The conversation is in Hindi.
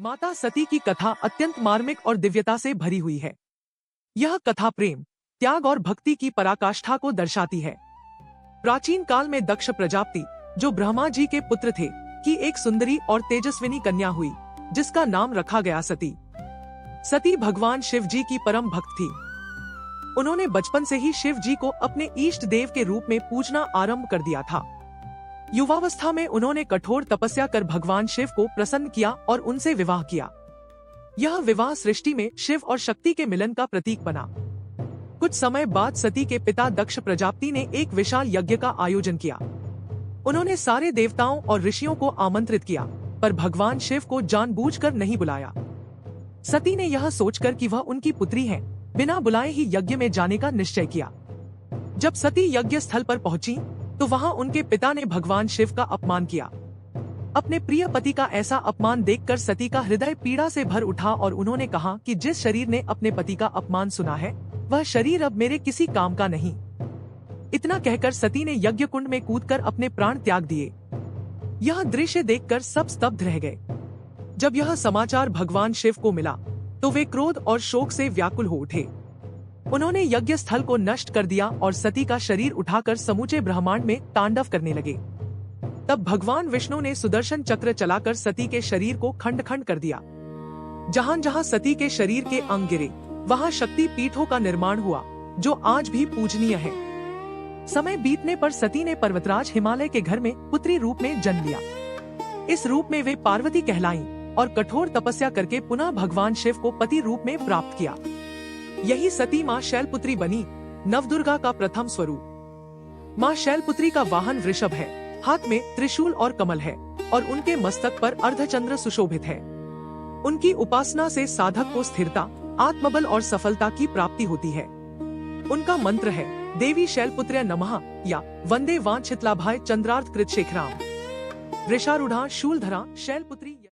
माता सती की कथा अत्यंत मार्मिक और दिव्यता से भरी हुई है। यह कथा प्रेम, त्याग और भक्ति की पराकाष्ठा को दर्शाती है। प्राचीन काल में दक्ष प्रजापति, जो ब्रह्मा जी के पुत्र थे, की एक सुंदरी और तेजस्विनी कन्या हुई, जिसका नाम रखा गया सती। सती भगवान शिव जी की परम भक्त थी। उन्होंने बचपन से ही शिव जी को अपने इष्ट देव के रूप में पूजना आरंभ कर दिया था। युवावस्था में उन्होंने कठोर तपस्या कर भगवान शिव को प्रसन्न किया और उनसे विवाह किया। यह विवाह सृष्टि में शिव और शक्ति के मिलन का प्रतीक बना। कुछ समय बाद सती के पिता दक्ष प्रजापति ने एक विशाल यज्ञ का आयोजन किया। उन्होंने सारे देवताओं और ऋषियों को आमंत्रित किया, पर भगवान शिव को जानबूझकर नहीं बुलाया। सती ने यह सोचकर कि वह उनकी पुत्री है, बिना बुलाए ही यज्ञ में जाने का निश्चय किया। जब सती यज्ञ स्थल पर पहुंची, तो वहां उनके पिता ने भगवान शिव का अपमान किया। अपने प्रिय पति का ऐसा अपमान देखकर सती का हृदय पीड़ा से भर उठा और उन्होंने कहा कि जिस शरीर ने अपने पति का अपमान सुना है, वह शरीर अब मेरे किसी काम का नहीं। इतना कहकर सती ने यज्ञ कुंड में कूदकर अपने प्राण त्याग दिए। यह दृश्य देखकर सब स्तब्ध रह गए। जब यह समाचार भगवान शिव को मिला, तो वे क्रोध और शोक से व्याकुल हो उठे। उन्होंने यज्ञ स्थल को नष्ट कर दिया और सती का शरीर उठाकर समूचे ब्रह्मांड में तांडव करने लगे। तब भगवान विष्णु ने सुदर्शन चक्र चलाकर सती के शरीर को खंड खंड कर दिया। जहां जहां सती के शरीर के अंग गिरे, वहां शक्ति पीठों का निर्माण हुआ, जो आज भी पूजनीय है। समय बीतने पर सती ने पर्वतराज हिमालय के घर में पुत्री रूप में जन्म लिया। इस रूप में वे पार्वती कहलाईं और कठोर तपस्या करके पुनः भगवान शिव को पति रूप में प्राप्त किया। यही सती माँ शैलपुत्री बनी, नवदुर्गा का प्रथम स्वरूप। माँ शैलपुत्री का वाहन वृषभ है, हाथ में त्रिशूल और कमल है और उनके मस्तक पर अर्धचंद्र सुशोभित है। उनकी उपासना से साधक को स्थिरता, आत्मबल और सफलता की प्राप्ति होती है। उनका मंत्र है देवी शैलपुत्र्य नमः या वंदे वांछितलाभाय चंद्रार्थ कृत शेखराम। वृषारूढ़ा शूलधरा शैलपुत्री।